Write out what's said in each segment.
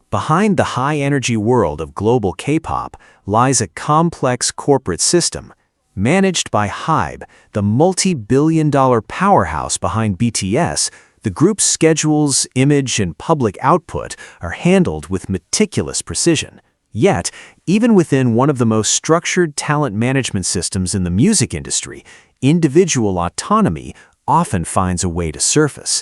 Behind the high-energy world of global K-pop lies a complex corporate system, managed by HYBE, the multi-billion-dollar powerhouse behind BTS. The group's schedules, image, and public output are handled with meticulous precision. Yet, even within one of the most structured talent management systems in the music industry, individual autonomy often finds a way to surface.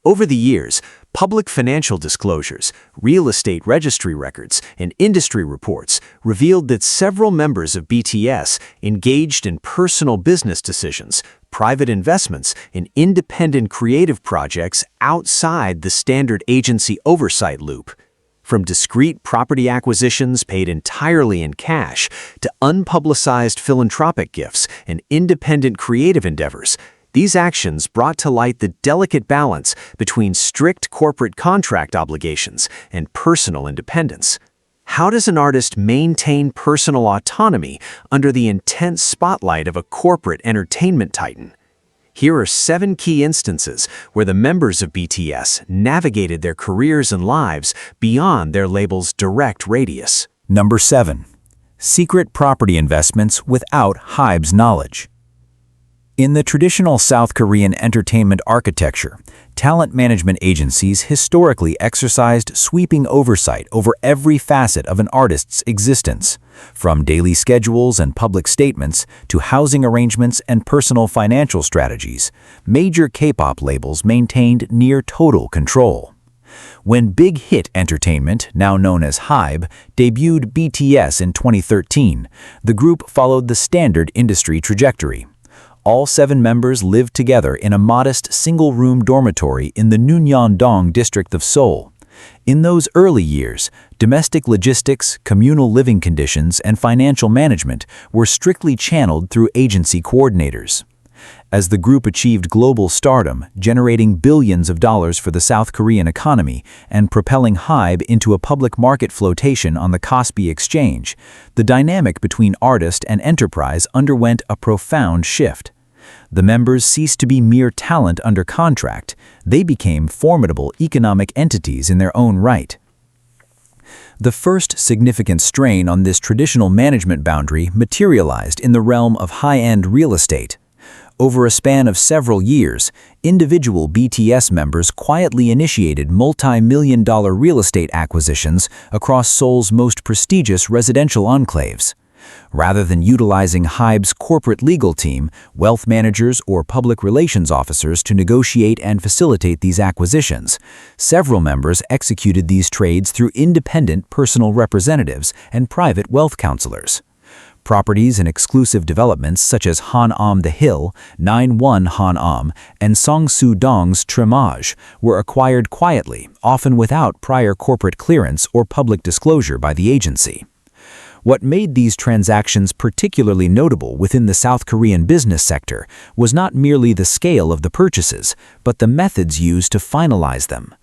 Over the years, public financial disclosures, real estate registry records, and industry reports revealed that several members of BTS engaged in personal business decisions, private investments, and independent creative projects outside the standard agency oversight loop. From discrete property acquisitions paid entirely in cash to unpublicized philanthropic gifts and independent creative endeavors, these actions brought to light the delicate balance between strict corporate contract obligations and personal independence. How does an artist maintain personal autonomy under the intense spotlight of a corporate entertainment titan? Here are 7 key instances where the members of BTS navigated their careers and lives beyond their label's direct radius. Number 7. Secret property investments without HYBE's knowledge. In the traditional South Korean entertainment architecture, talent management agencies historically exercised sweeping oversight over every facet of an artist's existence, from daily schedules and public statements to housing arrangements and personal financial strategies. Major K-pop labels maintained near total control. When BIGHIT Entertainment, now known as HYBE, debuted BTS in 2013, the group followed the standard industry trajectory. All 7 members lived together in a modest single-room dormitory in the Nunyeon-dong district of Seoul. In those early years, domestic logistics, communal living conditions, and financial management were strictly channeled through agency coordinators. As the group achieved global stardom, generating billions of dollars for the South Korean economy and propelling HYBE into a public market flotation on the Kospi exchange, the dynamic between artist and enterprise underwent a profound shift. The members ceased to be mere talent under contract. They became formidable economic entities in their own right. The first significant strain on this traditional management boundary materialized in the realm of high-end real estate. Over a span of several years, individual BTS members quietly initiated multi-million-dollar real estate acquisitions across Seoul's most prestigious residential enclaves. Rather than utilizing HYBE's corporate legal team, wealth managers, or public relations officers to negotiate and facilitate these acquisitions, several members executed these trades through independent personal representatives and private wealth counselors. Properties and exclusive developments such as Han-am The Hill, 9-1 Han-am, and Songsu-dong's Trimage were acquired quietly, often without prior corporate clearance or public disclosure by the agency. What made these transactions particularly notable within the South Korean business sector was not merely the scale of the purchases, but the methods used to finalize them.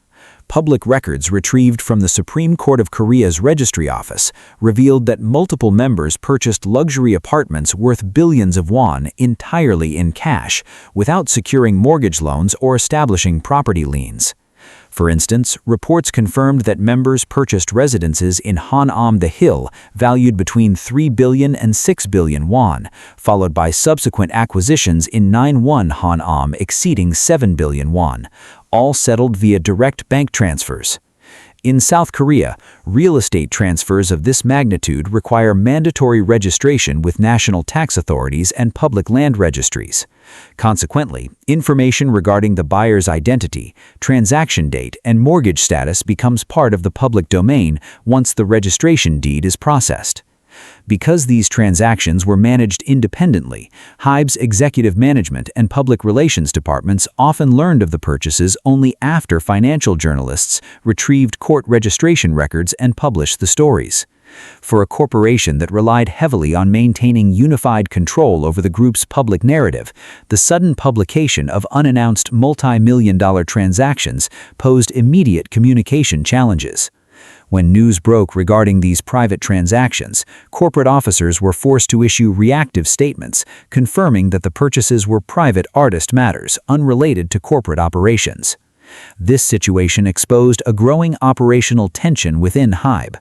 Public records retrieved from the Supreme Court of Korea's Registry Office revealed that multiple members purchased luxury apartments worth billions of won entirely in cash, without securing mortgage loans or establishing property liens. For instance, reports confirmed that members purchased residences in Han-am The Hill valued between 3 billion and 6 billion won, followed by subsequent acquisitions in 9-1 Han-am exceeding 7 billion won, all settled via direct bank transfers. In South Korea, real estate transfers of this magnitude require mandatory registration with national tax authorities and public land registries. Consequently, information regarding the buyer's identity, transaction date, and mortgage status becomes part of the public domain once the registration deed is processed. Because these transactions were managed independently, HYBE's executive management and public relations departments often learned of the purchases only after financial journalists retrieved court registration records and published the stories. For a corporation that relied heavily on maintaining unified control over the group's public narrative, the sudden publication of unannounced multi-million-dollar transactions posed immediate communication challenges. When news broke regarding these private transactions, corporate officers were forced to issue reactive statements confirming that the purchases were private artist matters unrelated to corporate operations. This situation exposed a growing operational tension within HYBE.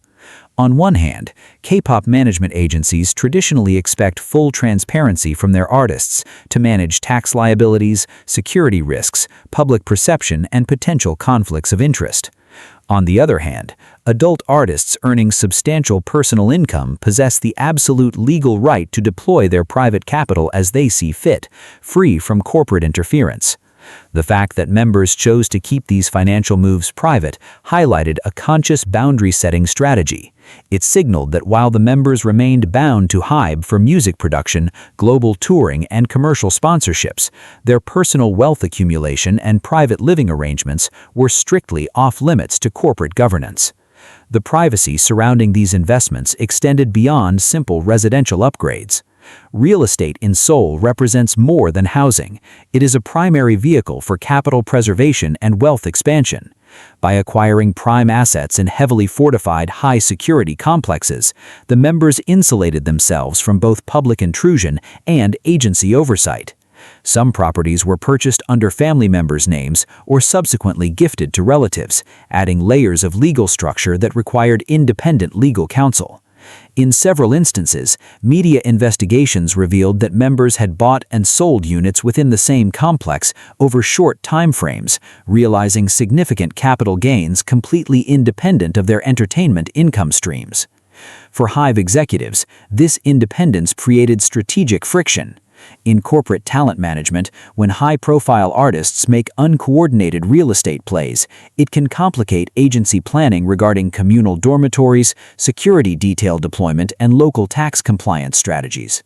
On one hand, K-pop management agencies traditionally expect full transparency from their artists to manage tax liabilities, security risks, public perception, and potential conflicts of interest. On the other hand, adult artists earning substantial personal income possess the absolute legal right to deploy their private capital as they see fit, free from corporate interference. The fact that members chose to keep these financial moves private highlighted a conscious boundary-setting strategy. It signaled that while the members remained bound to HYBE for music production, global touring, and commercial sponsorships, their personal wealth accumulation and private living arrangements were strictly off-limits to corporate governance. The privacy surrounding these investments extended beyond simple residential upgrades. Real estate in Seoul represents more than housing. It is a primary vehicle for capital preservation and wealth expansion. By acquiring prime assets in heavily fortified, high-security complexes, the members insulated themselves from both public intrusion and agency oversight. Some properties were purchased under family members' names or subsequently gifted to relatives, adding layers of legal structure that required independent legal counsel. In several instances, media investigations revealed that members had bought and sold units within the same complex over short time frames, realizing significant capital gains completely independent of their entertainment income streams. For HYBE executives, this independence created strategic friction. In corporate talent management, when high-profile artists make uncoordinated real estate plays, it can complicate agency planning regarding communal dormitories, security detail deployment, and local tax compliance strategies.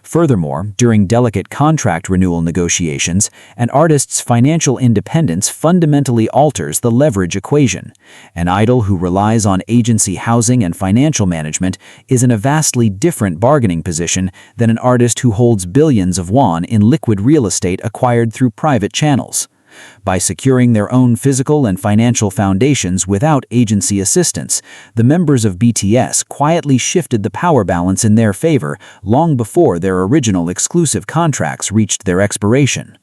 Furthermore, during delicate contract renewal negotiations, an artist's financial independence fundamentally alters the leverage equation. An idol who relies on agency housing and financial management is in a vastly different bargaining position than an artist who holds billions of won in liquid real estate acquired through private channels. By securing their own physical and financial foundations without agency assistance, the members of BTS quietly shifted the power balance in their favor long before their original exclusive contracts reached their expiration.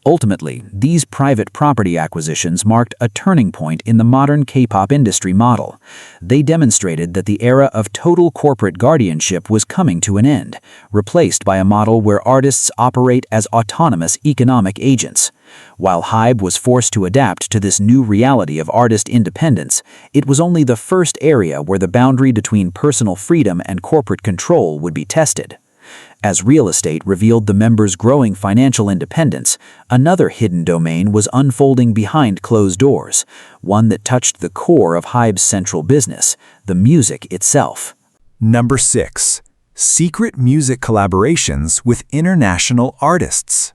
Ultimately, these private property acquisitions marked a turning point in the modern K-pop industry model. They demonstrated that the era of total corporate guardianship was coming to an end, replaced by a model where artists operate as autonomous economic agents. While HYBE was forced to adapt to this new reality of artist independence, it was only the first area where the boundary between personal freedom and corporate control would be tested. As real estate revealed the members' growing financial independence, another hidden domain was unfolding behind closed doors, one that touched the core of HYBE's central business, the music itself. Number 6. Secret music collaborations with international artists.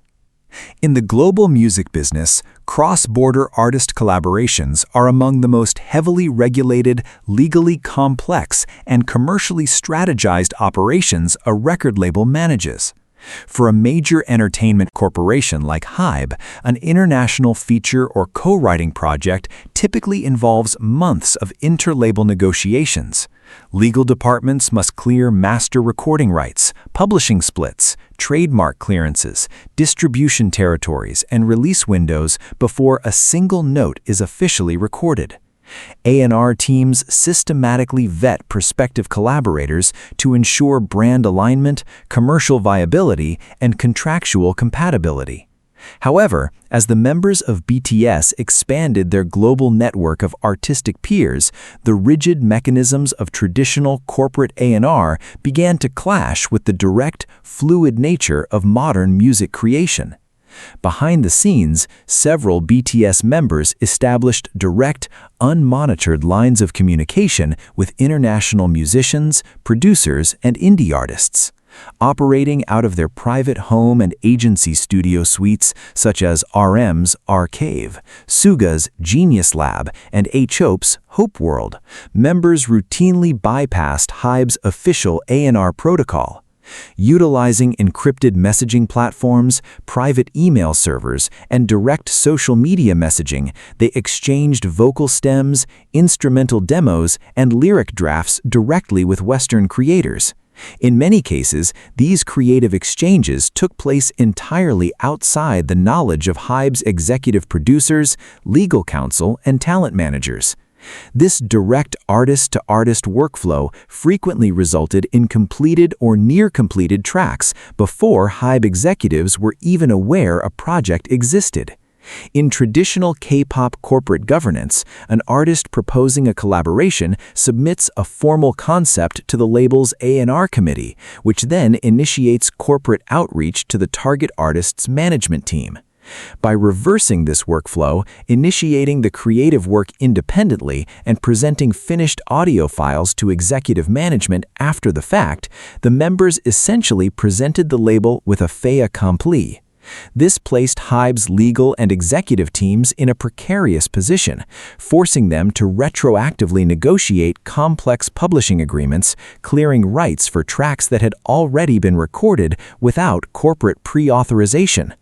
In the global music business, cross-border artist collaborations are among the most heavily regulated, legally complex, and commercially strategized operations a record label manages. For a major entertainment corporation like HYBE, an international feature or co-writing project typically involves months of inter-label negotiations. Legal departments must clear master recording rights, publishing splits, trademark clearances, distribution territories, and release windows before a single note is officially recorded. A&R teams systematically vet prospective collaborators to ensure brand alignment, commercial viability, and contractual compatibility. However, as the members of BTS expanded their global network of artistic peers, the rigid mechanisms of traditional corporate A&R began to clash with the direct, fluid nature of modern music creation. Behind the scenes, several BTS members established direct, unmonitored lines of communication with international musicians, producers, and indie artists. Operating out of their private home and agency studio suites such as RM's Arcave, Suga's Genius Lab, and HYBE's Hope World, members routinely bypassed HYBE's official A&R protocol. Utilizing encrypted messaging platforms, private email servers, and direct social media messaging, they exchanged vocal stems, instrumental demos, and lyric drafts directly with Western creators. In many cases, these creative exchanges took place entirely outside the knowledge of HYBE's executive producers, legal counsel, and talent managers. This direct artist-to-artist workflow frequently resulted in completed or near-completed tracks before HYBE executives were even aware a project existed. In traditional K-pop corporate governance, an artist proposing a collaboration submits a formal concept to the label's A&R committee, which then initiates corporate outreach to the target artist's management team. By reversing this workflow, initiating the creative work independently and presenting finished audio files to executive management after the fact, the members essentially presented the label with a fait accompli. This placed HYBE's legal and executive teams in a precarious position, forcing them to retroactively negotiate complex publishing agreements, clearing rights for tracks that had already been recorded without corporate pre-authorization.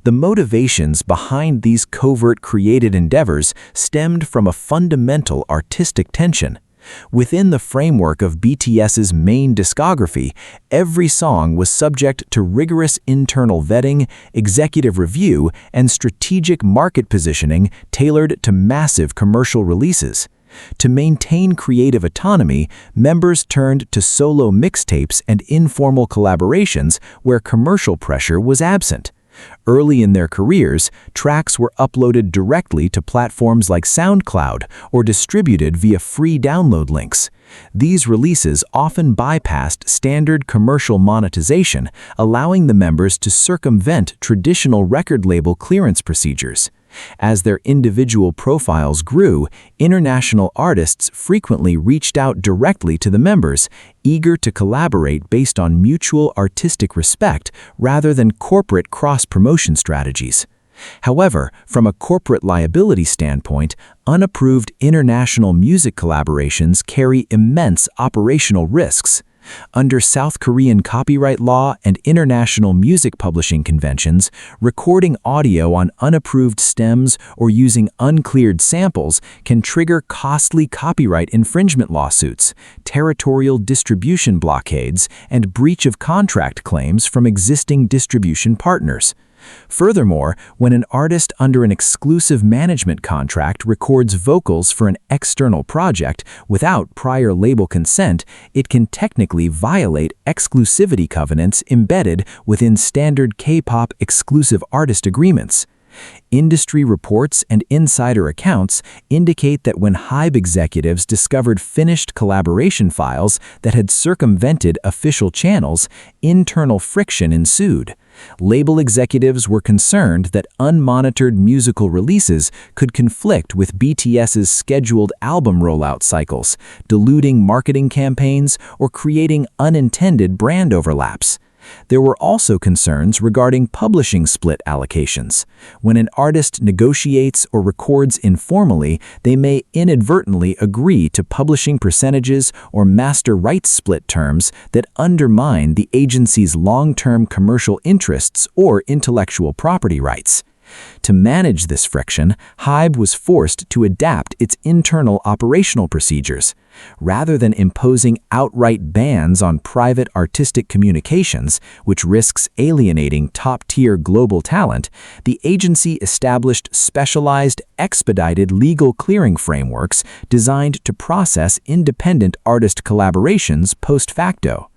The motivations behind these covert creative endeavors stemmed from a fundamental artistic tension. Within the framework of BTS's main discography, every song was subject to rigorous internal vetting, executive review, and strategic market positioning tailored to massive commercial releases. To maintain creative autonomy, members turned to solo mixtapes and informal collaborations where commercial pressure was absent. Early in their careers, tracks were uploaded directly to platforms like SoundCloud or distributed via free download links. These releases often bypassed standard commercial monetization, allowing the members to circumvent traditional record label clearance procedures. As their individual profiles grew, international artists frequently reached out directly to the members, eager to collaborate based on mutual artistic respect rather than corporate cross-promotion strategies. However, from a corporate liability standpoint, unapproved international music collaborations carry immense operational risks. Under South Korean copyright law and international music publishing conventions, recording audio on unapproved stems or using uncleared samples can trigger costly copyright infringement lawsuits, territorial distribution blockades, and breach of contract claims from existing distribution partners. Furthermore, when an artist under an exclusive management contract records vocals for an external project without prior label consent, it can technically violate exclusivity covenants embedded within standard K-pop exclusive artist agreements. Industry reports and insider accounts indicate that when HYBE executives discovered finished collaboration files that had circumvented official channels, internal friction ensued. Label executives were concerned that unmonitored musical releases could conflict with BTS's scheduled album rollout cycles, diluting marketing campaigns or creating unintended brand overlaps. There were also concerns regarding publishing split allocations. When an artist negotiates or records informally, they may inadvertently agree to publishing percentages or master rights split terms that undermine the agency's long-term commercial interests or intellectual property rights. To manage this friction, HYBE was forced to adapt its internal operational procedures. Rather than imposing outright bans on private artistic communications, which risks alienating top-tier global talent, the agency established specialized, expedited legal clearing frameworks designed to process independent artist collaborations post facto.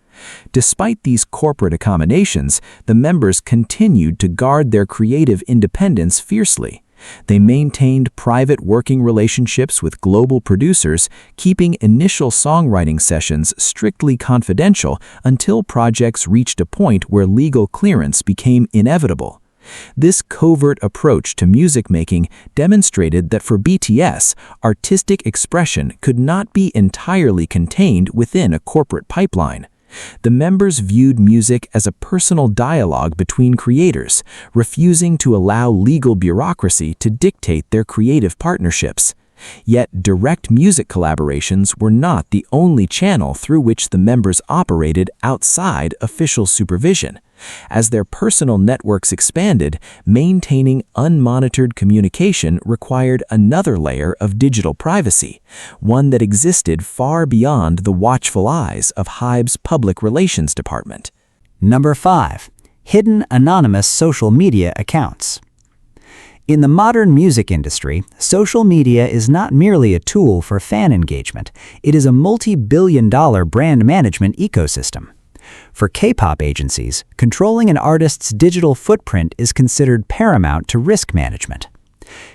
Despite these corporate accommodations, the members continued to guard their creative independence fiercely. They maintained private working relationships with global producers, keeping initial songwriting sessions strictly confidential until projects reached a point where legal clearance became inevitable. This covert approach to music making demonstrated that for BTS, artistic expression could not be entirely contained within a corporate pipeline. The members viewed music as a personal dialogue between creators, refusing to allow legal bureaucracy to dictate their creative partnerships. Yet direct music collaborations were not the only channel through which the members operated outside official supervision. As their personal networks expanded, maintaining unmonitored communication required another layer of digital privacy, one that existed far beyond the watchful eyes of HYBE's public relations department. Number 5. Hidden anonymous social media accounts. In the modern music industry, social media is not merely a tool for fan engagement, it is a multi-billion-dollar brand management ecosystem. For K-pop agencies, controlling an artist's digital footprint is considered paramount to risk management.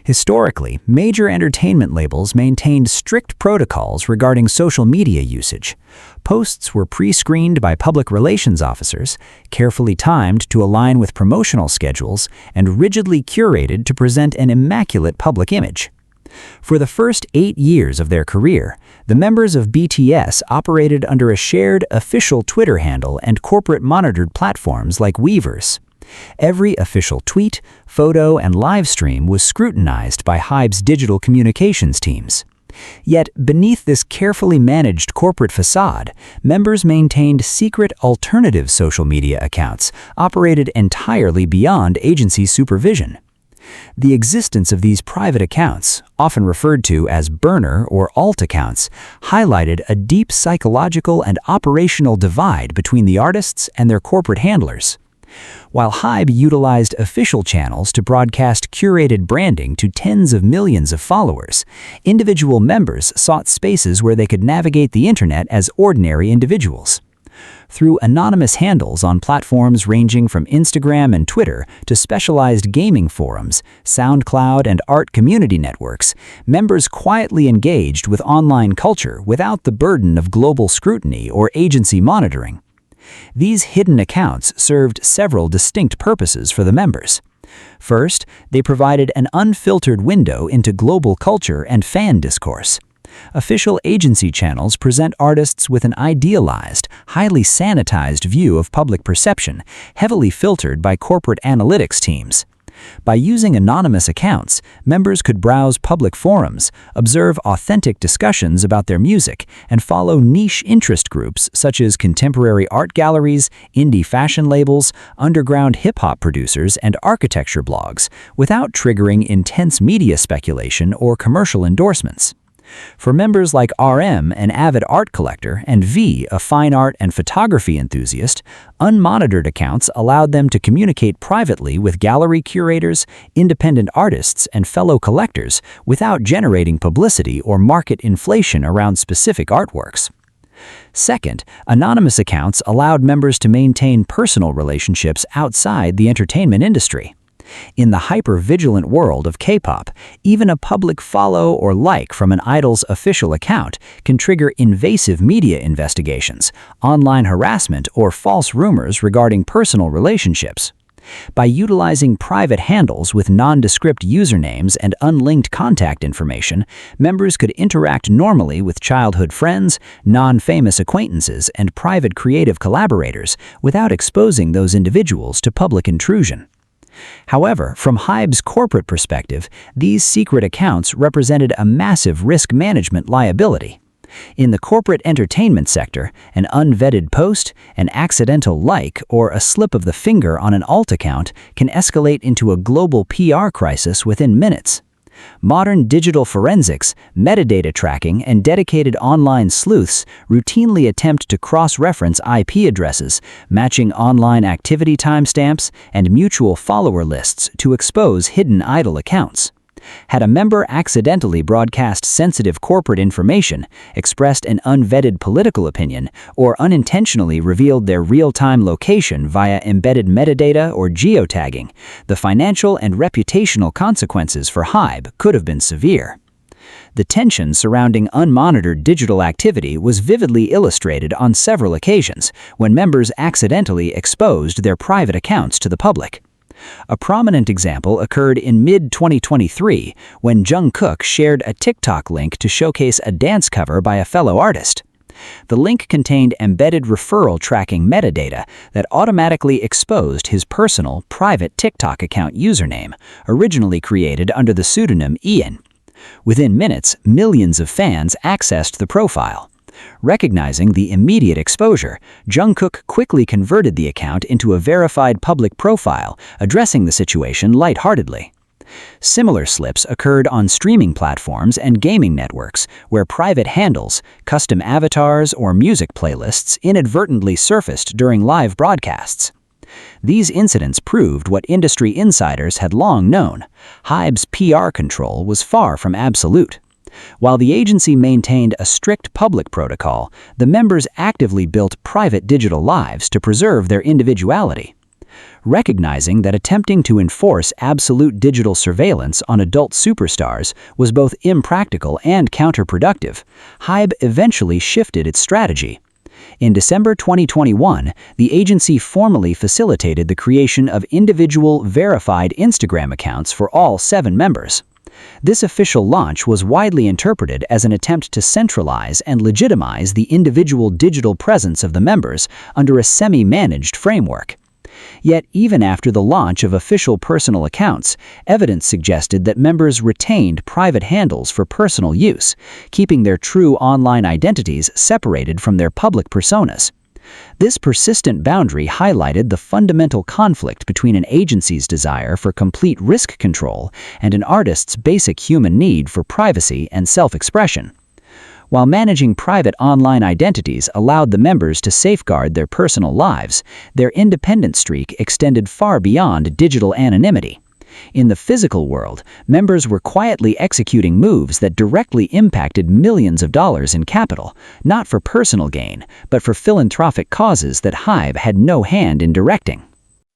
Historically, major entertainment labels maintained strict protocols regarding social media usage. Posts were pre-screened by public relations officers, carefully timed to align with promotional schedules, and rigidly curated to present an immaculate public image. For the first 8 years of their career, the members of BTS operated under a shared official Twitter handle and corporate monitored platforms like Weverse. Every official tweet, photo, and live stream was scrutinized by HYBE's digital communications teams. Yet, beneath this carefully managed corporate facade, members maintained secret alternative social media accounts operated entirely beyond agency supervision. The existence of these private accounts, often referred to as burner or alt accounts, highlighted a deep psychological and operational divide between the artists and their corporate handlers. While HYBE utilized official channels to broadcast curated branding to tens of millions of followers, individual members sought spaces where they could navigate the internet as ordinary individuals. Through anonymous handles on platforms ranging from Instagram and Twitter to specialized gaming forums, SoundCloud, and art community networks, members quietly engaged with online culture without the burden of global scrutiny or agency monitoring. These hidden accounts served several distinct purposes for the members. First, they provided an unfiltered window into global culture and fan discourse. Official agency channels present artists with an idealized, highly sanitized view of public perception, heavily filtered by corporate analytics teams. By using anonymous accounts, members could browse public forums, observe authentic discussions about their music, and follow niche interest groups such as contemporary art galleries, indie fashion labels, underground hip-hop producers, and architecture blogs, without triggering intense media speculation or commercial endorsements. For members like RM, an avid art collector, and V, a fine art and photography enthusiast, unmonitored accounts allowed them to communicate privately with gallery curators, independent artists, and fellow collectors without generating publicity or market inflation around specific artworks. Second, anonymous accounts allowed members to maintain personal relationships outside the entertainment industry. In the hyper-vigilant world of K-pop, even a public follow or like from an idol's official account can trigger invasive media investigations, online harassment, or false rumors regarding personal relationships. By utilizing private handles with nondescript usernames and unlinked contact information, members could interact normally with childhood friends, non-famous acquaintances, and private creative collaborators without exposing those individuals to public intrusion. However, from HYBE's corporate perspective, these secret accounts represented a massive risk management liability. In the corporate entertainment sector, an unvetted post, an accidental like, or a slip of the finger on an alt account can escalate into a global PR crisis within minutes. Modern digital forensics, metadata tracking, and dedicated online sleuths routinely attempt to cross-reference IP addresses, matching online activity timestamps, and mutual follower lists to expose hidden idol accounts. Had a member accidentally broadcast sensitive corporate information, expressed an unvetted political opinion, or unintentionally revealed their real-time location via embedded metadata or geotagging, the financial and reputational consequences for HYBE could have been severe. The tension surrounding unmonitored digital activity was vividly illustrated on several occasions when members accidentally exposed their private accounts to the public. A prominent example occurred in mid-2023 when Jungkook shared a TikTok link to showcase a dance cover by a fellow artist. The link contained embedded referral tracking metadata that automatically exposed his personal, private TikTok account username, originally created under the pseudonym Ian. Within minutes, millions of fans accessed the profile. Recognizing the immediate exposure, Jungkook quickly converted the account into a verified public profile, addressing the situation lightheartedly. Similar slips occurred on streaming platforms and gaming networks, where private handles, custom avatars, or music playlists inadvertently surfaced during live broadcasts. These incidents proved what industry insiders had long known: HYBE's PR control was far from absolute. While the agency maintained a strict public protocol, the members actively built private digital lives to preserve their individuality. Recognizing that attempting to enforce absolute digital surveillance on adult superstars was both impractical and counterproductive, HYBE eventually shifted its strategy. In December 2021, the agency formally facilitated the creation of individual verified Instagram accounts for all 7 members. This official launch was widely interpreted as an attempt to centralize and legitimize the individual digital presence of the members under a semi-managed framework. Yet, even after the launch of official personal accounts, evidence suggested that members retained private handles for personal use, keeping their true online identities separated from their public personas. This persistent boundary highlighted the fundamental conflict between an agency's desire for complete risk control and an artist's basic human need for privacy and self-expression. While managing private online identities allowed the members to safeguard their personal lives, their independent streak extended far beyond digital anonymity. In the physical world, members were quietly executing moves that directly impacted millions of dollars in capital, not for personal gain, but for philanthropic causes that HYBE had no hand in directing.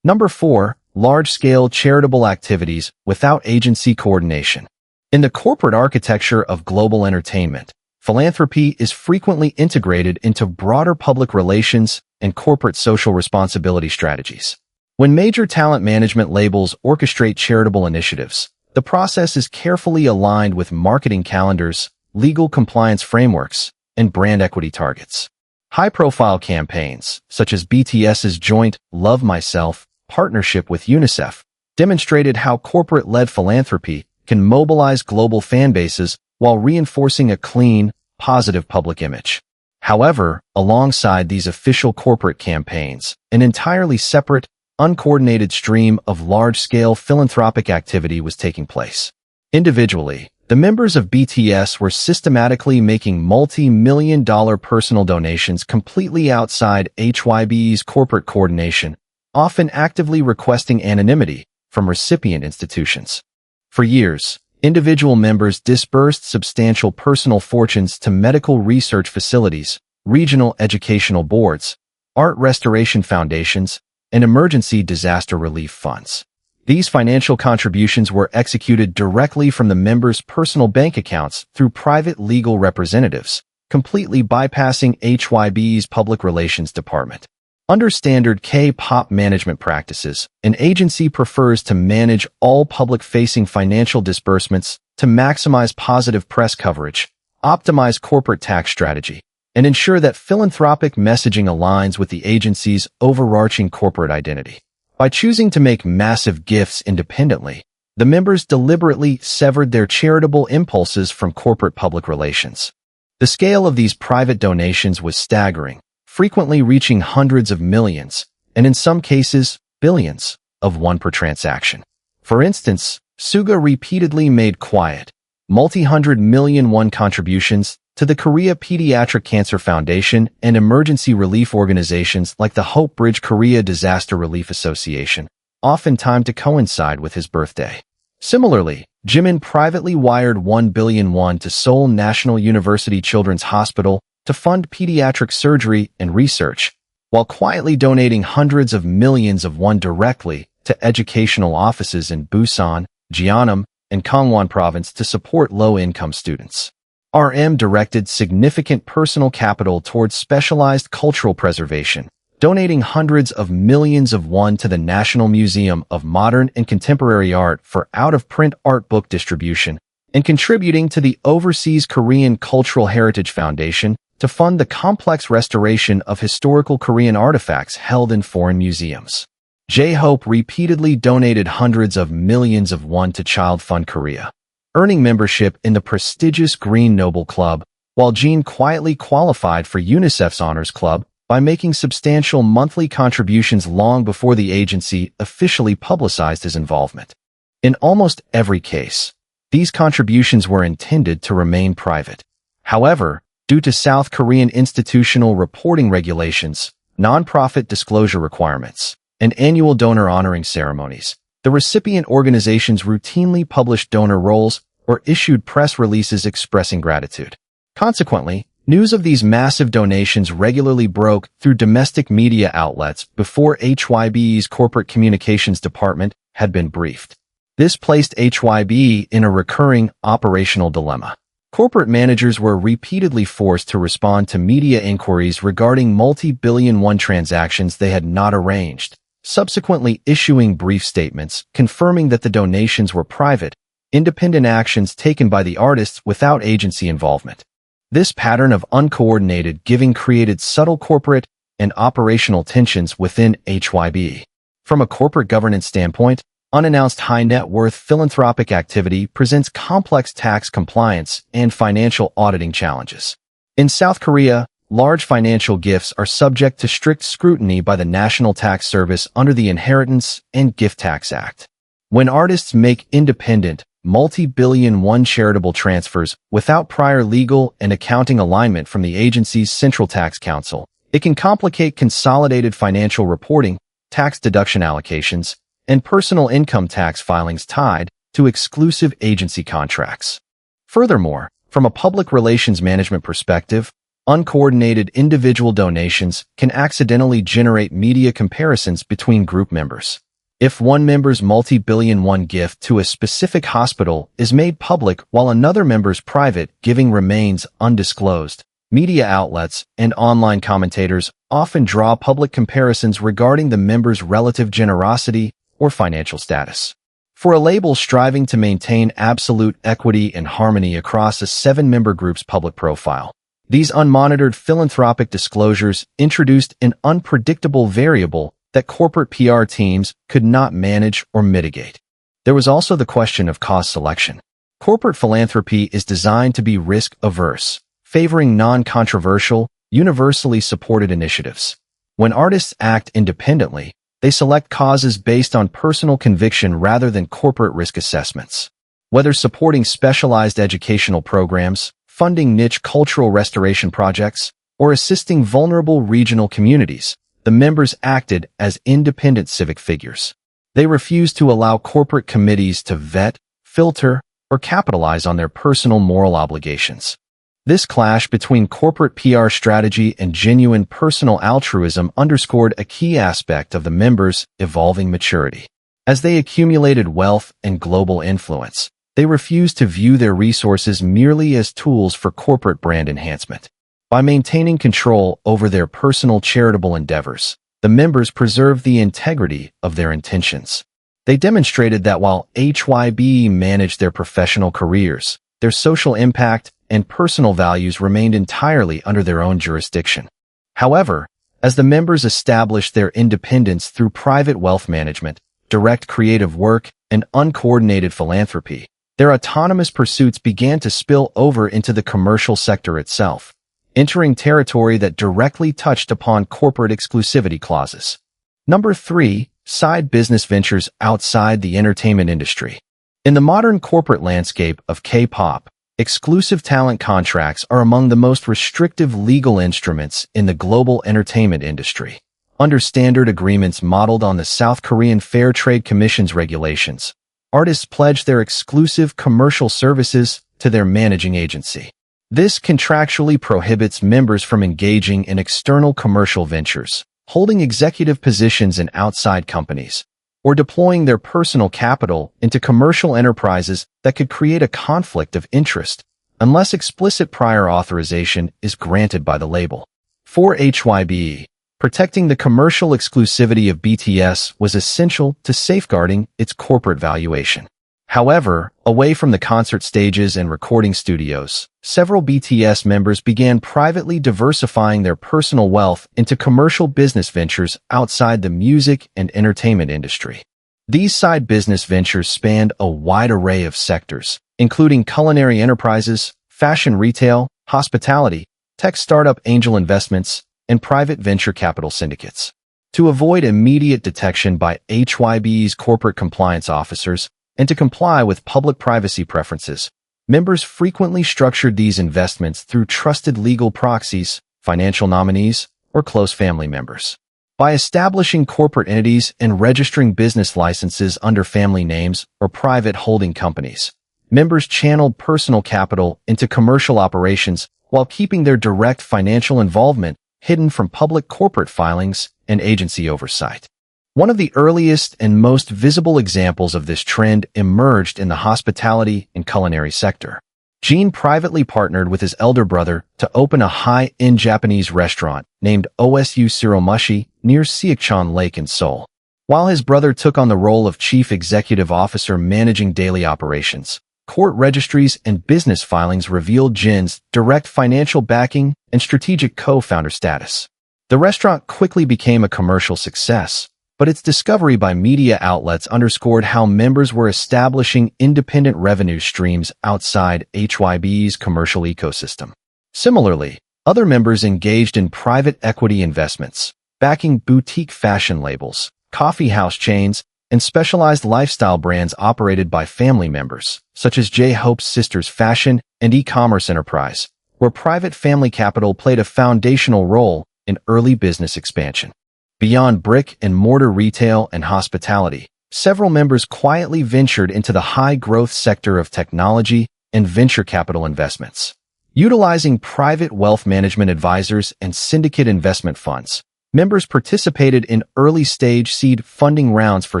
Number 4. Large-scale charitable activities without agency coordination. In the corporate architecture of global entertainment, philanthropy is frequently integrated into broader public relations and corporate social responsibility strategies. When major talent management labels orchestrate charitable initiatives, the process is carefully aligned with marketing calendars, legal compliance frameworks, and brand equity targets. High-profile campaigns, such as BTS's joint Love Myself partnership with UNICEF, demonstrated how corporate-led philanthropy can mobilize global fan bases while reinforcing a clean, positive public image. However, alongside these official corporate campaigns, an entirely separate, uncoordinated stream of large-scale philanthropic activity was taking place. Individually, the members of BTS were systematically making multi-million-dollar personal donations completely outside HYBE's corporate coordination, often actively requesting anonymity from recipient institutions. For years, individual members disbursed substantial personal fortunes to medical research facilities, regional educational boards, art restoration foundations, and emergency disaster relief funds. These financial contributions were executed directly from the members' personal bank accounts through private legal representatives, completely bypassing HYBE's public relations department. Under standard K-pop management practices, an agency prefers to manage all public-facing financial disbursements to maximize positive press coverage, optimize corporate tax strategy, and ensure that philanthropic messaging aligns with the agency's overarching corporate identity. By choosing to make massive gifts independently, the members deliberately severed their charitable impulses from corporate public relations. The scale of these private donations was staggering, frequently reaching hundreds of millions, and in some cases, billions, of won per transaction. For instance, Suga repeatedly made quiet, multi-hundred million won contributions to the Korea Pediatric Cancer Foundation and emergency relief organizations like the Hope Bridge Korea Disaster Relief Association, often timed to coincide with his birthday. Similarly, Jimin privately wired 1 billion won to Seoul National University Children's Hospital to fund pediatric surgery and research, while quietly donating hundreds of millions of won directly to educational offices in Busan, Jeonnam, and Gangwon Province to support low-income students. RM directed significant personal capital towards specialized cultural preservation, donating hundreds of millions of won to the National Museum of Modern and Contemporary Art for out-of-print art book distribution, and contributing to the Overseas Korean Cultural Heritage Foundation to fund the complex restoration of historical Korean artifacts held in foreign museums. J-Hope repeatedly donated hundreds of millions of won to Child Fund Korea. earning membership in the prestigious Green Nobel Club, while Jimin quietly qualified for UNICEF's Honors Club by making substantial monthly contributions long before the agency officially publicized his involvement. In almost every case, these contributions were intended to remain private. However, due to South Korean institutional reporting regulations, nonprofit disclosure requirements, and annual donor honoring ceremonies, the recipient organizations routinely published donor rolls or issued press releases expressing gratitude. Consequently, news of these massive donations regularly broke through domestic media outlets before HYBE's corporate communications department had been briefed. This placed HYBE in a recurring operational dilemma. Corporate managers were repeatedly forced to respond to media inquiries regarding multi-billion won transactions they had not arranged, subsequently issuing brief statements confirming that the donations were private, independent actions taken by the artists without agency involvement. This pattern of uncoordinated giving created subtle corporate and operational tensions within HYBE. From a corporate governance standpoint, unannounced high-net-worth philanthropic activity presents complex tax compliance and financial auditing challenges. In South Korea, large financial gifts are subject to strict scrutiny by the National Tax Service under the Inheritance and Gift Tax Act. When artists make independent, multi-billion won charitable transfers without prior legal and accounting alignment from the agency's Central Tax Council, it can complicate consolidated financial reporting, tax deduction allocations, and personal income tax filings tied to exclusive agency contracts. Furthermore, from a public relations management perspective, uncoordinated individual donations can accidentally generate media comparisons between group members. If one member's multi-billion won gift to a specific hospital is made public while another member's private giving remains undisclosed, media outlets and online commentators often draw public comparisons regarding the member's relative generosity or financial status. For a label striving to maintain absolute equity and harmony across a 7-member group's public profile, these unmonitored philanthropic disclosures introduced an unpredictable variable that corporate PR teams could not manage or mitigate. There was also the question of cost selection. Corporate philanthropy is designed to be risk-averse, favoring non-controversial, universally supported initiatives. When artists act independently, they select causes based on personal conviction rather than corporate risk assessments. Whether supporting specialized educational programs, funding niche cultural restoration projects, or assisting vulnerable regional communities, the members acted as independent civic figures. They refused to allow corporate committees to vet, filter, or capitalize on their personal moral obligations. This clash between corporate PR strategy and genuine personal altruism underscored a key aspect of the members' evolving maturity. As they accumulated wealth and global influence, they refused to view their resources merely as tools for corporate brand enhancement. By maintaining control over their personal charitable endeavors, the members preserved the integrity of their intentions. They demonstrated that while HYBE managed their professional careers, their social impact and personal values remained entirely under their own jurisdiction. However, as the members established their independence through private wealth management, direct creative work, and uncoordinated philanthropy, their autonomous pursuits began to spill over into the commercial sector itself, entering territory that directly touched upon corporate exclusivity clauses. Number 3. Side business ventures outside the entertainment industry. In the modern corporate landscape of K-pop, exclusive talent contracts are among the most restrictive legal instruments in the global entertainment industry. Under standard agreements modeled on the South Korean Fair Trade Commission's regulations, artists pledge their exclusive commercial services to their managing agency. This contractually prohibits members from engaging in external commercial ventures, holding executive positions in outside companies, or deploying their personal capital into commercial enterprises that could create a conflict of interest, unless explicit prior authorization is granted by the label. For HYBE, protecting the commercial exclusivity of BTS was essential to safeguarding its corporate valuation. However, away from the concert stages and recording studios, several BTS members began privately diversifying their personal wealth into commercial business ventures outside the music and entertainment industry. These side business ventures spanned a wide array of sectors, including culinary enterprises, fashion retail, hospitality, tech startup angel investments, and private venture capital syndicates. To avoid immediate detection by HYBE's corporate compliance officers and to comply with public privacy preferences, members frequently structured these investments through trusted legal proxies, financial nominees, or close family members. By establishing corporate entities and registering business licenses under family names or private holding companies, members channeled personal capital into commercial operations while keeping their direct financial involvement hidden from public corporate filings and agency oversight. One of the earliest and most visible examples of this trend emerged in the hospitality and culinary sector. Jimin privately partnered with his elder brother to open a high-end Japanese restaurant named Osu Siromushi near Siakcheon Lake in Seoul. While his brother took on the role of chief executive officer managing daily operations, court registries and business filings revealed Jin's direct financial backing and strategic co-founder status. The restaurant quickly became a commercial success, but its discovery by media outlets underscored how members were establishing independent revenue streams outside HYBE's commercial ecosystem. Similarly, other members engaged in private equity investments, backing boutique fashion labels, coffee house chains, and specialized lifestyle brands operated by family members, such as J-Hope's Sisters Fashion and e-commerce enterprise, where private family capital played a foundational role in early business expansion. Beyond brick-and-mortar retail and hospitality, several members quietly ventured into the high-growth sector of technology and venture capital investments. Utilizing private wealth management advisors and syndicate investment funds, members participated in early-stage seed funding rounds for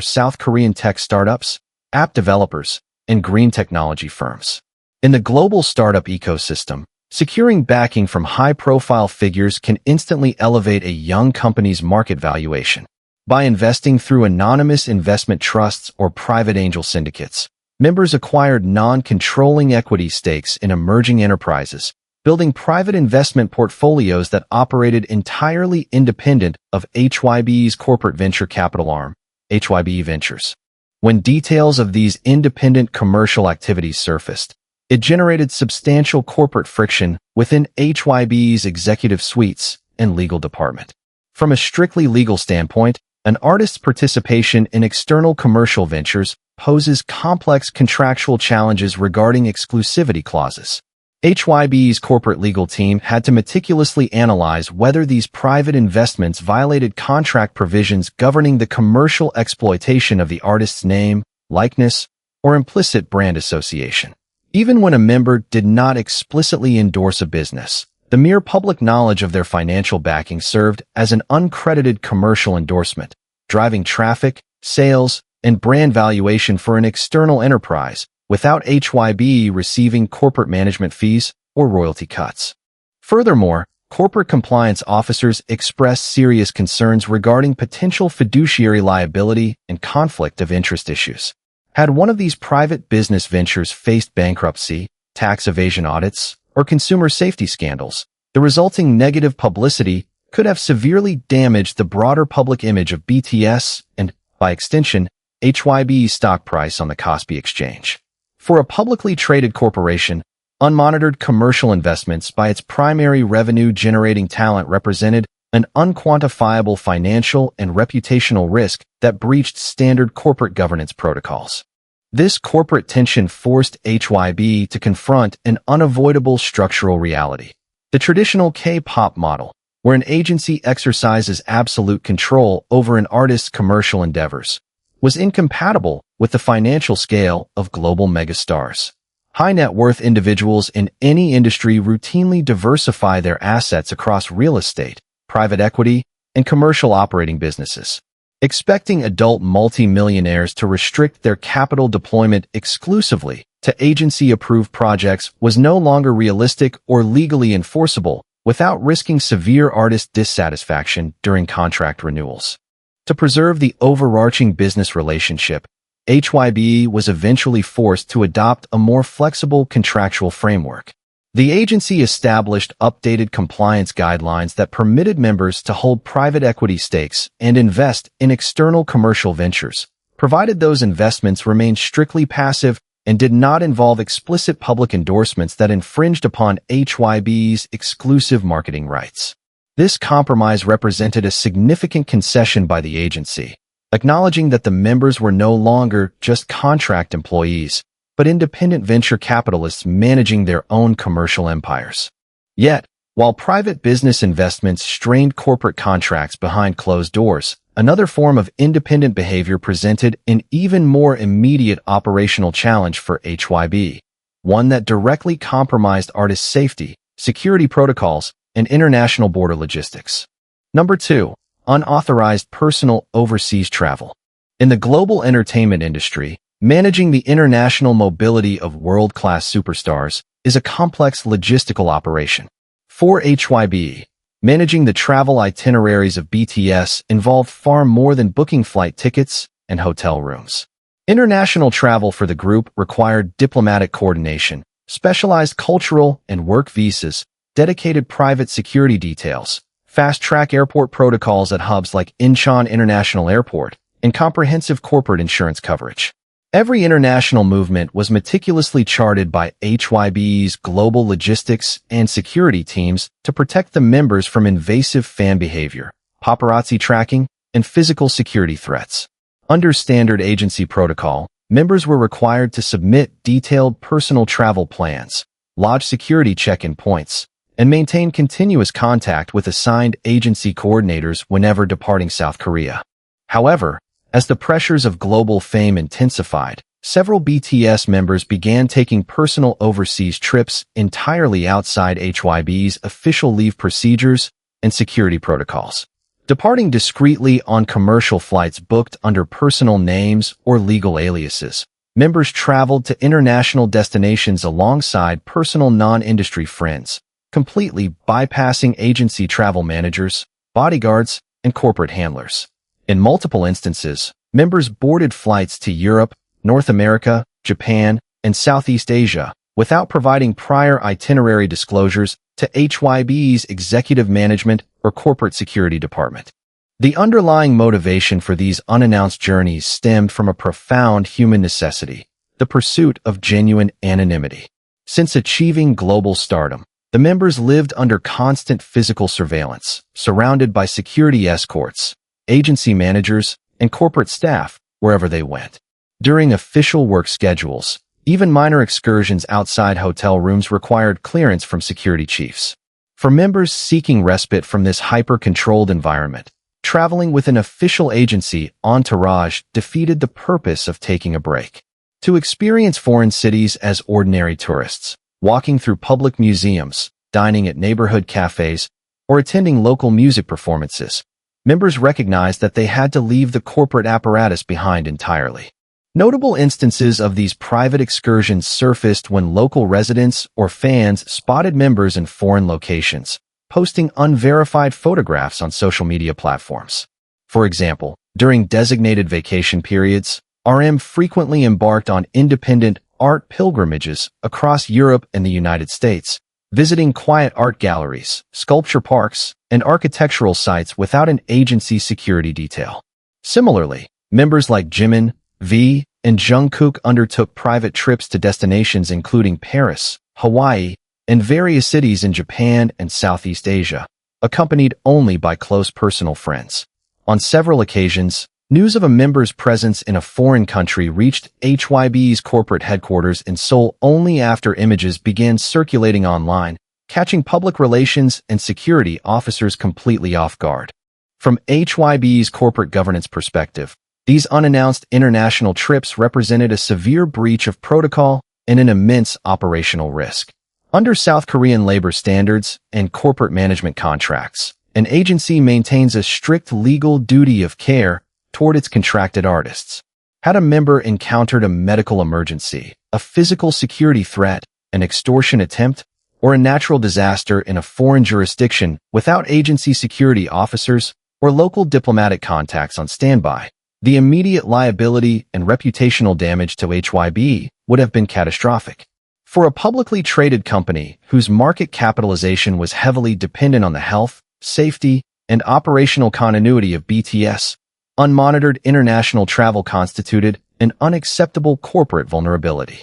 South Korean tech startups, app developers, and green technology firms. In the global startup ecosystem, securing backing from high-profile figures can instantly elevate a young company's market valuation. By investing through anonymous investment trusts or private angel syndicates, members acquired non-controlling equity stakes in emerging enterprises, building private investment portfolios that operated entirely independent of HYBE's corporate venture capital arm, HYBE Ventures. When details of these independent commercial activities surfaced, it generated substantial corporate friction within HYBE's executive suites and legal department. From a strictly legal standpoint, an artist's participation in external commercial ventures poses complex contractual challenges regarding exclusivity clauses. HYBE's corporate legal team had to meticulously analyze whether these private investments violated contract provisions governing the commercial exploitation of the artist's name, likeness, or implicit brand association. Even when a member did not explicitly endorse a business, the mere public knowledge of their financial backing served as an uncredited commercial endorsement, driving traffic, sales, and brand valuation for an external enterprise without HYBE receiving corporate management fees or royalty cuts. Furthermore, corporate compliance officers expressed serious concerns regarding potential fiduciary liability and conflict of interest issues. Had one of these private business ventures faced bankruptcy, tax evasion audits, or consumer safety scandals, the resulting negative publicity could have severely damaged the broader public image of BTS and, by extension, HYBE's stock price on the Kospi exchange. For a publicly traded corporation, unmonitored commercial investments by its primary revenue-generating talent represented an unquantifiable financial and reputational risk that breached standard corporate governance protocols. This corporate tension forced HYBE to confront an unavoidable structural reality. The traditional K-pop model, where an agency exercises absolute control over an artist's commercial endeavors, was incompatible with the financial scale of global megastars. High-net-worth individuals in any industry routinely diversify their assets across real estate, private equity, and commercial operating businesses. Expecting adult multi-millionaires to restrict their capital deployment exclusively to agency-approved projects was no longer realistic or legally enforceable without risking severe artist dissatisfaction during contract renewals. To preserve the overarching business relationship, HYBE was eventually forced to adopt a more flexible contractual framework. The agency established updated compliance guidelines that permitted members to hold private equity stakes and invest in external commercial ventures, provided those investments remained strictly passive and did not involve explicit public endorsements that infringed upon HYBE's exclusive marketing rights. This compromise represented a significant concession by the agency, acknowledging that the members were no longer just contract employees, but independent venture capitalists managing their own commercial empires. Yet, while private business investments strained corporate contracts behind closed doors, another form of independent behavior presented an even more immediate operational challenge for HYBE, one that directly compromised artist safety, security protocols, and international border logistics. Number 2. Unauthorized personal overseas travel. In the global entertainment industry, managing the international mobility of world-class superstars is a complex logistical operation. For HYBE, managing the travel itineraries of BTS involved far more than booking flight tickets and hotel rooms. International travel for the group required diplomatic coordination, specialized cultural and work visas, dedicated private security details, fast-track airport protocols at hubs like Incheon International Airport, and comprehensive corporate insurance coverage. Every international movement was meticulously charted by HYBE's global logistics and security teams to protect the members from invasive fan behavior, paparazzi tracking, and physical security threats. Under standard agency protocol, members were required to submit detailed personal travel plans, lodge security check-in points, and maintain continuous contact with assigned agency coordinators whenever departing South Korea. However, as the pressures of global fame intensified, several BTS members began taking personal overseas trips entirely outside HYBE's official leave procedures and security protocols. Departing discreetly on commercial flights booked under personal names or legal aliases, members traveled to international destinations alongside personal non-industry friends, completely bypassing agency travel managers, bodyguards, and corporate handlers. In multiple instances, members boarded flights to Europe, North America, Japan, and Southeast Asia without providing prior itinerary disclosures to HYBE's executive management or corporate security department. The underlying motivation for these unannounced journeys stemmed from a profound human necessity, the pursuit of genuine anonymity. Since achieving global stardom, the members lived under constant physical surveillance, surrounded by security escorts, agency managers, and corporate staff wherever they went. During official work schedules, even minor excursions outside hotel rooms required clearance from security chiefs. For members seeking respite from this hyper-controlled environment, traveling with an official agency entourage defeated the purpose of taking a break. To experience foreign cities as ordinary tourists, walking through public museums, dining at neighborhood cafes, or attending local music performances, members recognized that they had to leave the corporate apparatus behind entirely. Notable instances of these private excursions surfaced when local residents or fans spotted members in foreign locations, posting unverified photographs on social media platforms. For example, during designated vacation periods, RM frequently embarked on independent art pilgrimages across Europe and the United States, visiting quiet art galleries, sculpture parks, and architectural sites without an agency security detail. Similarly, members like Jimin, V, and Jungkook undertook private trips to destinations including Paris, Hawaii, and various cities in Japan and Southeast Asia, accompanied only by close personal friends. On several occasions, news of a member's presence in a foreign country reached HYBE's corporate headquarters in Seoul only after images began circulating online, catching public relations and security officers completely off guard. From HYBE's corporate governance perspective, these unannounced international trips represented a severe breach of protocol and an immense operational risk. Under South Korean labor standards and corporate management contracts, an agency maintains a strict legal duty of care toward its contracted artists. Had a member encountered a medical emergency, a physical security threat, an extortion attempt, or a natural disaster in a foreign jurisdiction without agency security officers or local diplomatic contacts on standby, the immediate liability and reputational damage to HYBE would have been catastrophic. For a publicly traded company whose market capitalization was heavily dependent on the health, safety, and operational continuity of BTS, unmonitored international travel constituted an unacceptable corporate vulnerability.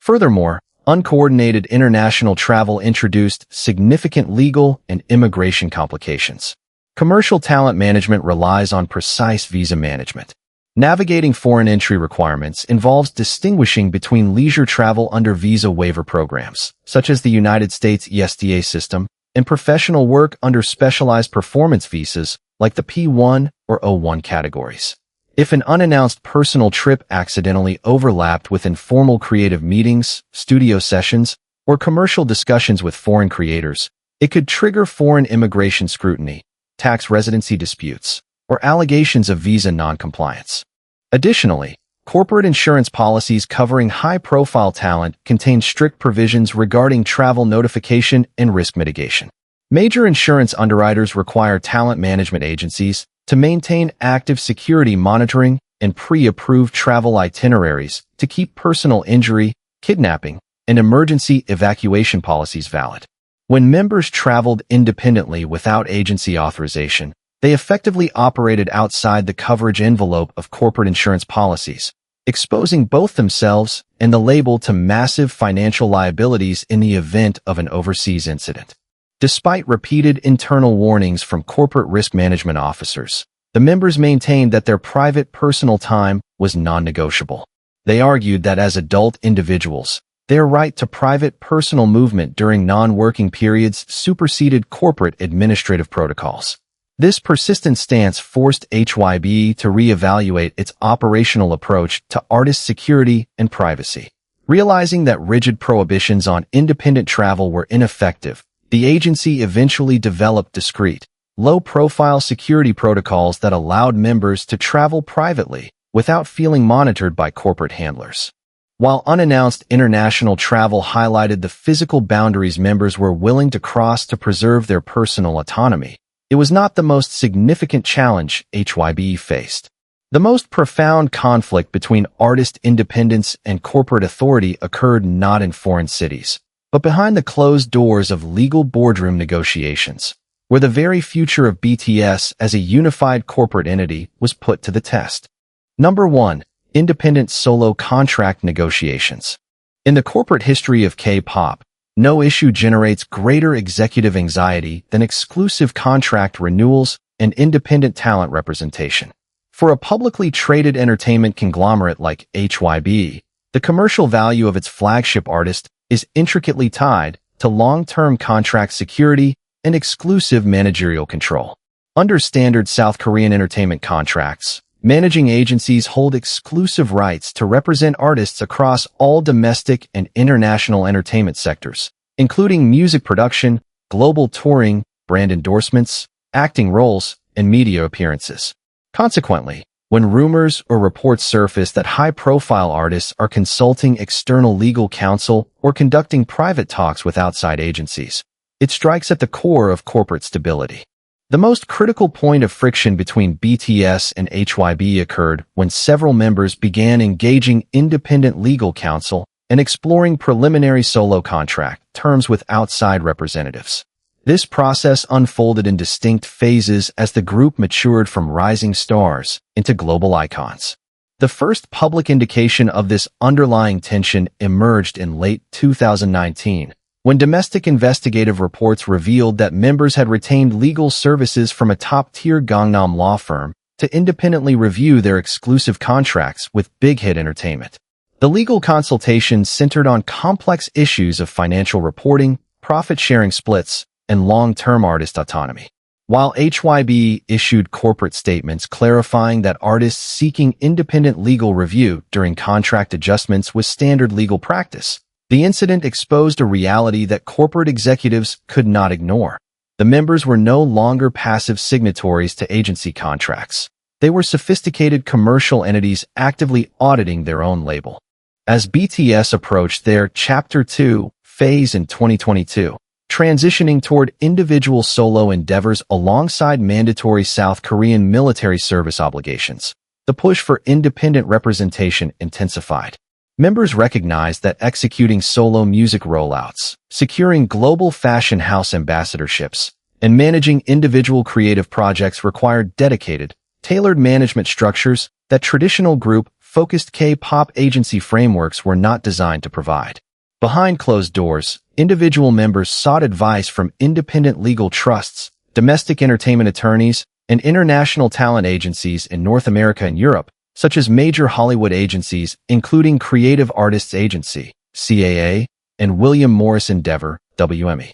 Furthermore, uncoordinated international travel introduced significant legal and immigration complications. Commercial talent management relies on precise visa management. Navigating foreign entry requirements involves distinguishing between leisure travel under visa waiver programs, such as the United States ESTA system, and professional work under specialized performance visas like the P1 or O1 categories. If an unannounced personal trip accidentally overlapped with informal creative meetings, studio sessions, or commercial discussions with foreign creators, it could trigger foreign immigration scrutiny, tax residency disputes, or allegations of visa noncompliance. Additionally, corporate insurance policies covering high-profile talent contain strict provisions regarding travel notification and risk mitigation. Major insurance underwriters require talent management agencies to maintain active security monitoring and pre-approved travel itineraries to keep personal injury, kidnapping, and emergency evacuation policies valid. When members traveled independently without agency authorization, they effectively operated outside the coverage envelope of corporate insurance policies, exposing both themselves and the label to massive financial liabilities in the event of an overseas incident. Despite repeated internal warnings from corporate risk management officers, the members maintained that their private personal time was non-negotiable. They argued that as adult individuals, their right to private personal movement during non-working periods superseded corporate administrative protocols. This persistent stance forced HYBE to reevaluate its operational approach to artist security and privacy. Realizing that rigid prohibitions on independent travel were ineffective, the agency eventually developed discreet, low-profile security protocols that allowed members to travel privately without feeling monitored by corporate handlers. While unannounced international travel highlighted the physical boundaries members were willing to cross to preserve their personal autonomy, it was not the most significant challenge HYBE faced. The most profound conflict between artist independence and corporate authority occurred not in foreign cities, but behind the closed doors of legal boardroom negotiations, where the very future of BTS as a unified corporate entity was put to the test. Number 1. Independent solo contract negotiations. In the corporate history of K-pop, no issue generates greater executive anxiety than exclusive contract renewals and independent talent representation. For a publicly traded entertainment conglomerate like HYBE, the commercial value of its flagship artist is intricately tied to long-term contract security and exclusive managerial control. Under standard South Korean entertainment contracts, managing agencies hold exclusive rights to represent artists across all domestic and international entertainment sectors, including music production, global touring, brand endorsements, acting roles, and media appearances. Consequently, when rumors or reports surface that high-profile artists are consulting external legal counsel or conducting private talks with outside agencies, it strikes at the core of corporate stability. The most critical point of friction between BTS and HYBE occurred when several members began engaging independent legal counsel and exploring preliminary solo contract terms with outside representatives. This process unfolded in distinct phases as the group matured from rising stars into global icons. The first public indication of this underlying tension emerged in late 2019, when domestic investigative reports revealed that members had retained legal services from a top-tier Gangnam law firm to independently review their exclusive contracts with BIGHIT Entertainment. The legal consultations centered on complex issues of financial reporting, profit-sharing splits, and long-term artist autonomy. While HYBE issued corporate statements clarifying that artists seeking independent legal review during contract adjustments was standard legal practice, the incident exposed a reality that corporate executives could not ignore. The members were no longer passive signatories to agency contracts. They were sophisticated commercial entities actively auditing their own label. As BTS approached their Chapter 2 phase in 2022, transitioning toward individual solo endeavors alongside mandatory South Korean military service obligations, the push for independent representation intensified. Members recognized that executing solo music rollouts, securing global fashion house ambassadorships, and managing individual creative projects required dedicated, tailored management structures that traditional group focused K-pop agency frameworks were not designed to provide. Behind closed doors, individual members sought advice from independent legal trusts, domestic entertainment attorneys, and international talent agencies in North America and Europe, such as major Hollywood agencies including Creative Artists Agency, CAA, and William Morris Endeavor, WME.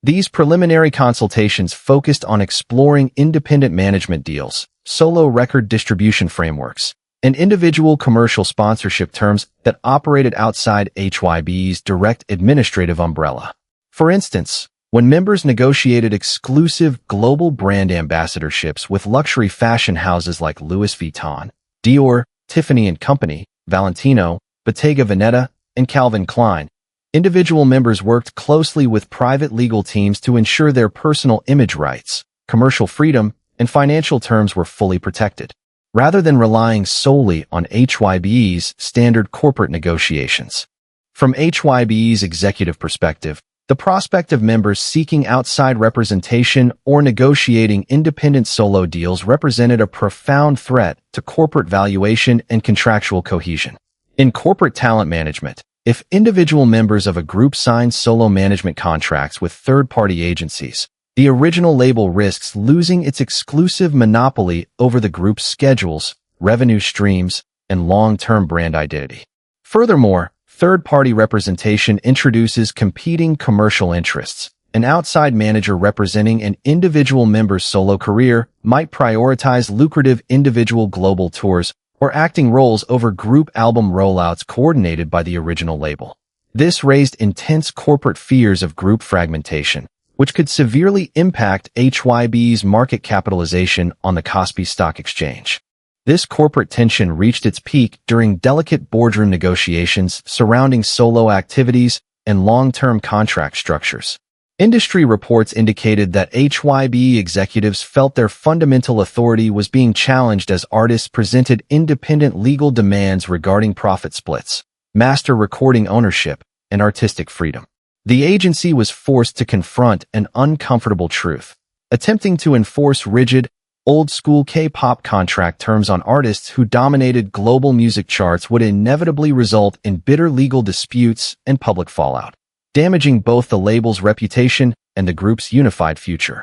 These preliminary consultations focused on exploring independent management deals, solo record distribution frameworks, and individual commercial sponsorship terms that operated outside HYBE's direct administrative umbrella. For instance, when members negotiated exclusive global brand ambassadorships with luxury fashion houses like Louis Vuitton, Dior, Tiffany & Company, Valentino, Bottega Veneta, and Calvin Klein, individual members worked closely with private legal teams to ensure their personal image rights, commercial freedom, and financial terms were fully protected, rather than relying solely on HYBE's standard corporate negotiations. From HYBE's executive perspective, the prospect of members seeking outside representation or negotiating independent solo deals represented a profound threat to corporate valuation and contractual cohesion. In corporate talent management, if individual members of a group sign solo management contracts with third-party agencies, the original label risks losing its exclusive monopoly over the group's schedules, revenue streams, and long-term brand identity. Furthermore, third-party representation introduces competing commercial interests. An outside manager representing an individual member's solo career might prioritize lucrative individual global tours or acting roles over group album rollouts coordinated by the original label. This raised intense corporate fears of group fragmentation, which could severely impact HYBE's market capitalization on the Kospi Stock Exchange. This corporate tension reached its peak during delicate boardroom negotiations surrounding solo activities and long-term contract structures. Industry reports indicated that HYBE executives felt their fundamental authority was being challenged as artists presented independent legal demands regarding profit splits, master recording ownership, and artistic freedom. The agency was forced to confront an uncomfortable truth. Attempting to enforce rigid, old-school K-pop contract terms on artists who dominated global music charts would inevitably result in bitter legal disputes and public fallout, damaging both the label's reputation and the group's unified future.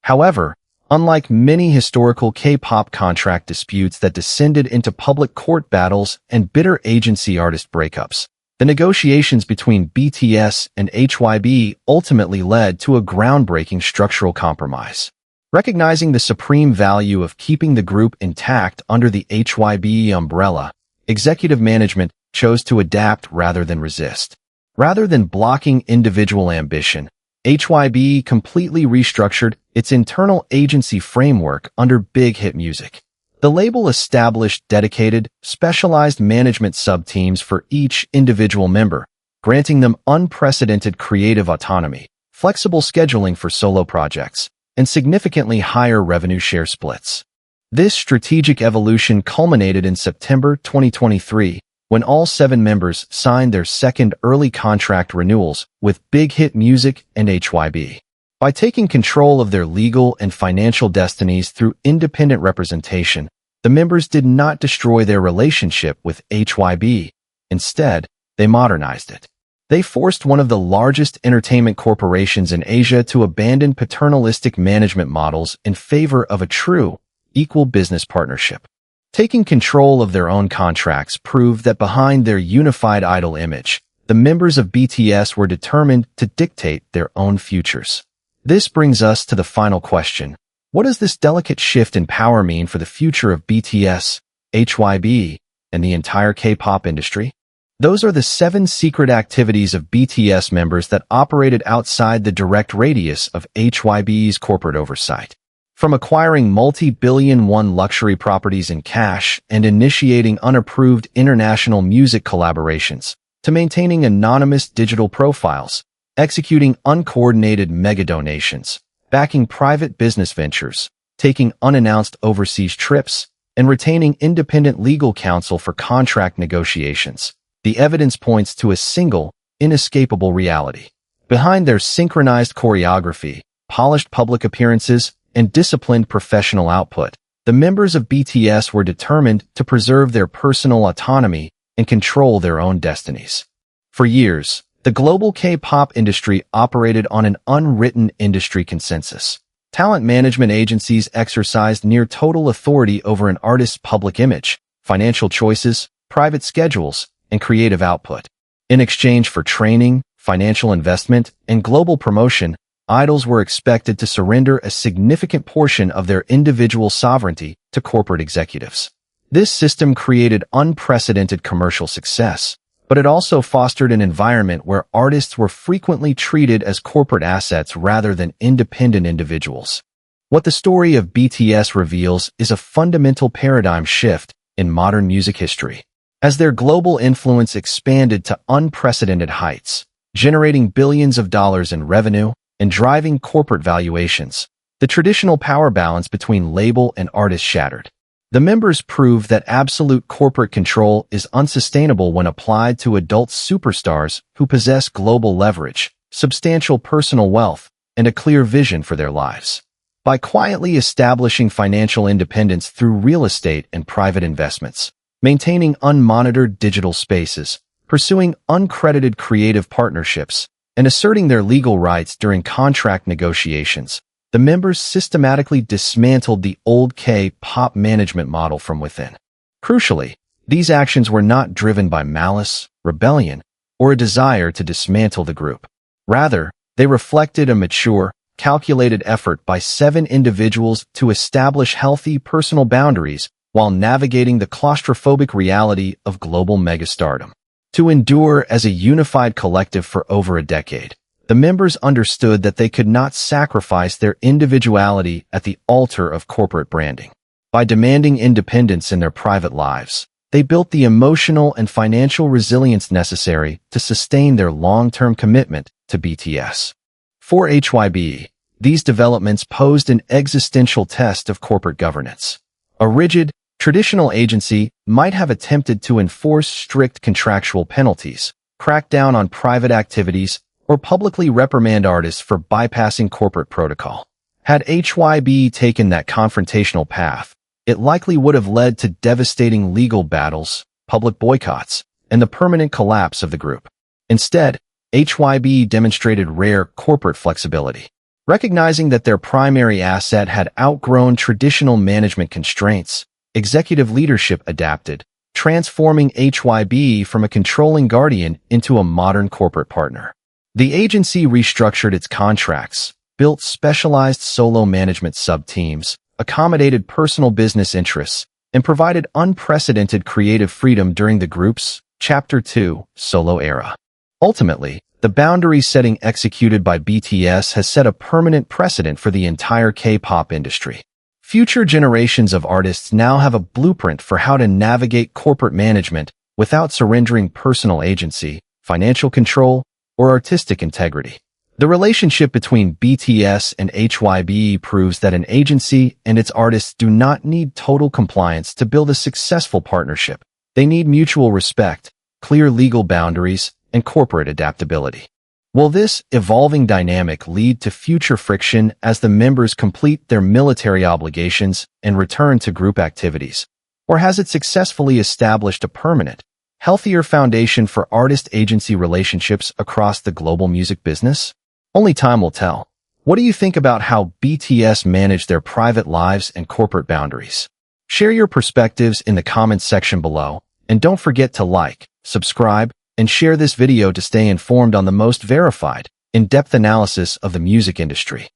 However, unlike many historical K-pop contract disputes that descended into public court battles and bitter agency-artist breakups, the negotiations between BTS and HYBE ultimately led to a groundbreaking structural compromise. Recognizing the supreme value of keeping the group intact under the HYBE umbrella, executive management chose to adapt rather than resist. Rather than blocking individual ambition, HYBE completely restructured its internal agency framework under BIGHIT Music. The label established dedicated, specialized management sub-teams for each individual member, granting them unprecedented creative autonomy, flexible scheduling for solo projects, and significantly higher revenue share splits. This strategic evolution culminated in September 2023, when all 7 members signed their second early contract renewals with BIGHIT Music and HYBE. By taking control of their legal and financial destinies through independent representation, the members did not destroy their relationship with HYBE. Instead, they modernized it. They forced one of the largest entertainment corporations in Asia to abandon paternalistic management models in favor of a true, equal business partnership. Taking control of their own contracts proved that behind their unified idol image, the members of BTS were determined to dictate their own futures. This brings us to the final question. What does this delicate shift in power mean for the future of BTS, HYBE, and the entire K-pop industry? Those are the 7 secret activities of BTS members that operated outside the direct radius of HYBE's corporate oversight. From acquiring multi-billion-won luxury properties in cash and initiating unapproved international music collaborations, to maintaining anonymous digital profiles, executing uncoordinated mega donations, backing private business ventures, taking unannounced overseas trips, and retaining independent legal counsel for contract negotiations, the evidence points to a single, inescapable reality. Behind their synchronized choreography, polished public appearances, and disciplined professional output, The members of BTS were determined to preserve their personal autonomy and control their own destinies. For years, the global K-pop industry operated on an unwritten industry consensus. Talent management agencies exercised near total authority over an artist's public image, financial choices, private schedules, and creative output. In exchange for training, financial investment, and global promotion, idols were expected to surrender a significant portion of their individual sovereignty to corporate executives. This system created unprecedented commercial success, but it also fostered an environment where artists were frequently treated as corporate assets rather than independent individuals. What the story of BTS reveals is a fundamental paradigm shift in modern music history. As their global influence expanded to unprecedented heights, generating billions of dollars in revenue and driving corporate valuations, the traditional power balance between label and artist shattered. The members proved that absolute corporate control is unsustainable when applied to adult superstars who possess global leverage, substantial personal wealth, and a clear vision for their lives. By quietly establishing financial independence through real estate and private investments, maintaining unmonitored digital spaces, pursuing uncredited creative partnerships, and asserting their legal rights during contract negotiations, the members systematically dismantled the old K-pop management model from within. Crucially, these actions were not driven by malice, rebellion, or a desire to dismantle the group. Rather, they reflected a mature, calculated effort by 7 individuals to establish healthy personal boundaries while navigating the claustrophobic reality of global megastardom. To endure as a unified collective for over a decade, the members understood that they could not sacrifice their individuality at the altar of corporate branding. By demanding independence in their private lives, they built the emotional and financial resilience necessary to sustain their long-term commitment to BTS. For HYBE, these developments posed an existential test of corporate governance. A rigid, traditional agency might have attempted to enforce strict contractual penalties, crack down on private activities, or publicly reprimand artists for bypassing corporate protocol. Had HYBE taken that confrontational path, it likely would have led to devastating legal battles, public boycotts, and the permanent collapse of the group. Instead, HYBE demonstrated rare corporate flexibility. Recognizing that their primary asset had outgrown traditional management constraints, executive leadership adapted, transforming HYBE from a controlling guardian into a modern corporate partner. The agency restructured its contracts, built specialized solo management sub-teams, accommodated personal business interests, and provided unprecedented creative freedom during the group's Chapter 2 solo era. Ultimately, the boundary-setting executed by BTS has set a permanent precedent for the entire K-pop industry. Future generations of artists now have a blueprint for how to navigate corporate management without surrendering personal agency, financial control, or artistic integrity. The relationship between BTS and HYBE proves that an agency and its artists do not need total compliance to build a successful partnership. They need mutual respect, clear legal boundaries, and corporate adaptability. Will this evolving dynamic lead to future friction as the members complete their military obligations and return to group activities? Or has it successfully established a permanent, healthier foundation for artist-agency relationships across the global music business? Only time will tell. What do you think about how BTS manage their private lives and corporate boundaries? Share your perspectives in the comments section below, and don't forget to like, subscribe, and share this video to stay informed on the most verified, in-depth analysis of the music industry.